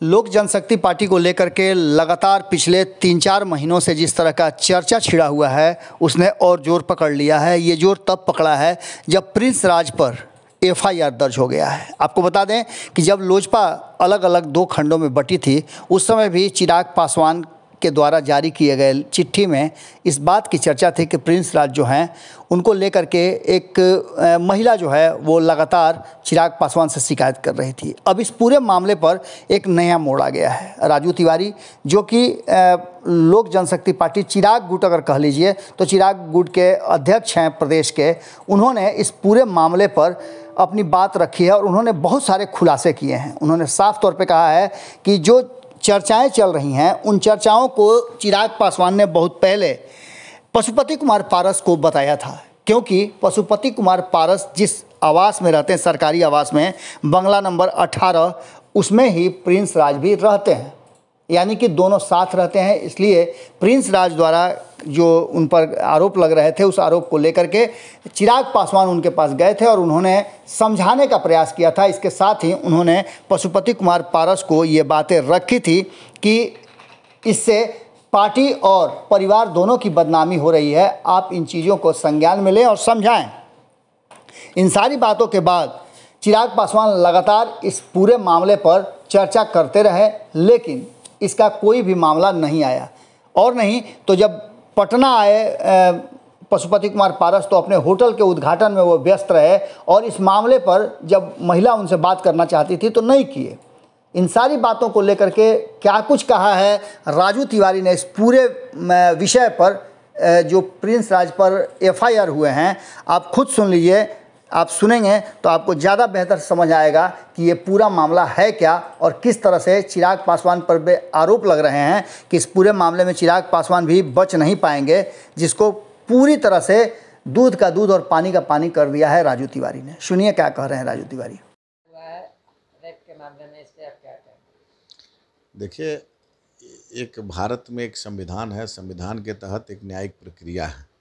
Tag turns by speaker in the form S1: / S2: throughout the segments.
S1: लोक जनशक्ति पार्टी को लेकर के लगातार पिछले 3-4 महीनों से जिस तरह का चर्चा छिड़ा हुआ है, उसने और जोर पकड़ लिया है। ये जोर तब पकड़ा है जब प्रिंस राज पर एफआईआर दर्ज हो गया है। आपको बता दें कि जब लोजपा अलग अलग 2 खंडों में बटी थी, उस समय भी चिराग पासवान के द्वारा जारी किए गए चिट्ठी में इस बात की चर्चा थी कि प्रिंस राज जो हैं उनको लेकर के एक महिला जो है वो लगातार चिराग पासवान से शिकायत कर रही थी। अब इस पूरे मामले पर एक नया मोड़ आ गया है। राजू तिवारी जो कि लोक जनशक्ति पार्टी चिराग गुट अगर कह लीजिए तो चिराग गुट के अध्यक्ष हैं प्रदेश के, उन्होंने इस पूरे मामले पर अपनी बात रखी है और उन्होंने बहुत सारे खुलासे किए हैं। उन्होंने साफ तौर पे कहा है कि जो चर्चाएं चल रही हैं उन चर्चाओं को चिराग पासवान ने बहुत पहले पशुपति कुमार पारस को बताया था, क्योंकि पशुपति कुमार पारस जिस आवास में रहते हैं, सरकारी आवास में, बंगला नंबर 18, उसमें ही प्रिंस राज भी रहते हैं, यानी कि दोनों साथ रहते हैं। इसलिए प्रिंस राज द्वारा जो उन पर आरोप लग रहे थे, उस आरोप को लेकर के चिराग पासवान उनके पास गए थे और उन्होंने समझाने का प्रयास किया था। इसके साथ ही उन्होंने पशुपति कुमार पारस को ये बातें रखी थी कि इससे पार्टी और परिवार दोनों की बदनामी हो रही है, आप इन चीज़ों को संज्ञान में लें और समझाएं। इन सारी बातों के बाद चिराग पासवान लगातार इस पूरे मामले पर चर्चा करते रहे, लेकिन इसका कोई भी मामला नहीं आया। और नहीं तो जब पटना आए पशुपति कुमार पारस तो अपने होटल के उद्घाटन में वो व्यस्त रहे और इस मामले पर जब महिला उनसे बात करना चाहती थी तो नहीं किए। इन सारी बातों को लेकर के क्या कुछ कहा है राजू तिवारी ने इस पूरे विषय पर जो प्रिंस राज पर एफआईआर हुए हैं, आप खुद सुन लीजिए। आप सुनेंगे तो आपको ज़्यादा बेहतर समझ आएगा कि ये पूरा मामला है क्या और किस तरह से चिराग पासवान पर आरोप लग रहे हैं कि इस पूरे मामले में चिराग पासवान भी बच नहीं पाएंगे, जिसको पूरी तरह से दूध का दूध और पानी का पानी कर दिया है राजू तिवारी ने। सुनिए क्या कह रहे हैं राजू तिवारी।
S2: रेप के मामले में इससे आप क्या कहें?
S3: देखिए, एक भारत में एक संविधान है, संविधान के तहत एक न्यायिक प्रक्रिया है।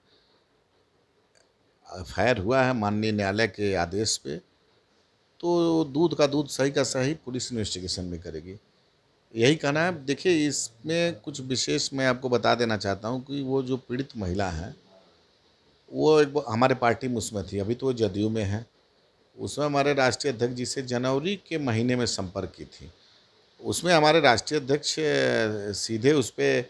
S3: एफआईआर हुआ है माननीय न्यायालय के आदेश पे, तो दूध का दूध सही का सही पुलिस इन्वेस्टिगेशन में करेगी, यही कहना है। देखिए, इसमें कुछ विशेष मैं आपको बता देना चाहता हूँ कि वो जो पीड़ित महिला है वो हमारे पार्टी में उसमें थी, अभी तो वो जदयू में है। उसमें हमारे राष्ट्रीय अध्यक्ष जी से जनवरी के महीने में संपर्क की थी। उसमें हमारे राष्ट्रीय अध्यक्ष सीधे उस पर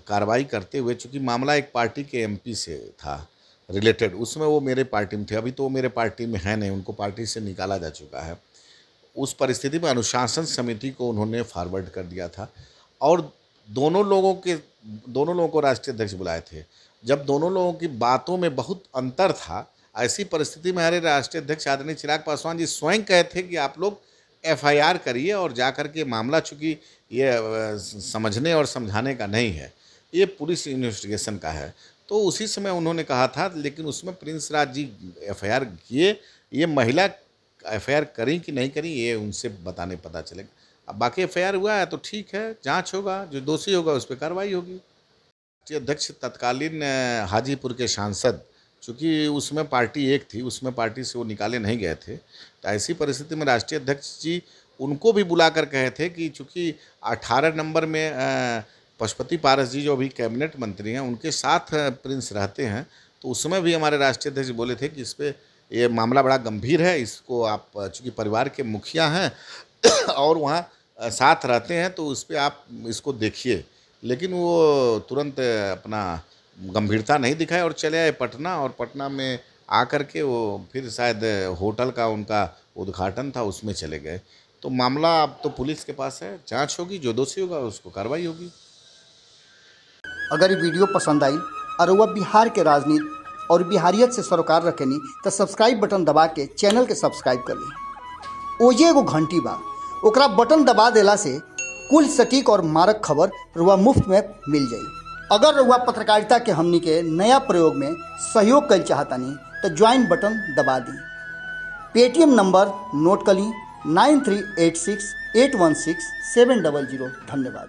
S3: कार्रवाई करते हुए, चूँकि मामला एक पार्टी के एमपी से था रिलेटेड, उसमें वो मेरे पार्टी में थे, अभी तो वो मेरे पार्टी में है नहीं, उनको पार्टी से निकाला जा चुका है। उस परिस्थिति में अनुशासन समिति को उन्होंने फॉरवर्ड कर दिया था और दोनों लोगों को राष्ट्रीय अध्यक्ष बुलाए थे। जब दोनों लोगों की बातों में बहुत अंतर था, ऐसी परिस्थिति में हमारे राष्ट्रीय अध्यक्ष आदरणीय चिराग पासवान जी स्वयं कहे थे कि आप लोग एफआईआर करिए और जाकर के मामला, चूँकि ये समझने और समझाने का नहीं है, ये पुलिस इन्वेस्टिगेशन का है। तो उसी समय उन्होंने कहा था, लेकिन उसमें प्रिंस राज जी एफआईआर किए, ये महिला एफआईआर करी कि नहीं करी ये उनसे बताने पता चलेगा। अब बाकी एफआईआर हुआ है तो ठीक है, जांच होगा, जो दोषी होगा उस पर कार्रवाई होगी। राष्ट्रीय अध्यक्ष तत्कालीन हाजीपुर के सांसद, चूँकि उसमें पार्टी एक थी, उसमें पार्टी से वो निकाले नहीं गए थे, तो ऐसी परिस्थिति में राष्ट्रीय अध्यक्ष जी उनको भी बुला कर कहे थे कि चूँकि 18 नंबर में पशुपति पारस जी जो अभी कैबिनेट मंत्री हैं उनके साथ प्रिंस रहते हैं, तो उस समय भी हमारे राष्ट्रीय अध्यक्ष बोले थे कि इस पर ये मामला बड़ा गंभीर है, इसको आप चूँकि परिवार के मुखिया हैं और वहाँ साथ रहते हैं तो उस पर आप इसको देखिए। लेकिन वो तुरंत अपना गंभीरता नहीं दिखाए और चले आए पटना, और पटना में आकर के वो फिर शायद होटल का उनका उद्घाटन था उसमें चले गए। तो मामला अब तो पुलिस के पास है, जाँच होगी, जो दोषी होगा उसको कार्रवाई होगी।
S1: अगर ये वीडियो पसंद आई और वह बिहार के राजनीति और बिहारियत से सरोकार रखेनी तो सब्सक्राइब बटन दबा के चैनल के सब्सक्राइब कर ली। ओजे एगो घंटी बा, ओकरा बटन दबा देला से कुल सटीक और मारक खबर रुआ मुफ्त में मिल जाई। अगर रुआ पत्रकारिता के हमनी के नया प्रयोग में सहयोग कर चाहतानी तो ज्वाइन बटन दबा दी। पेटीएम नंबर नोट कर ली 9386816700। धन्यवाद।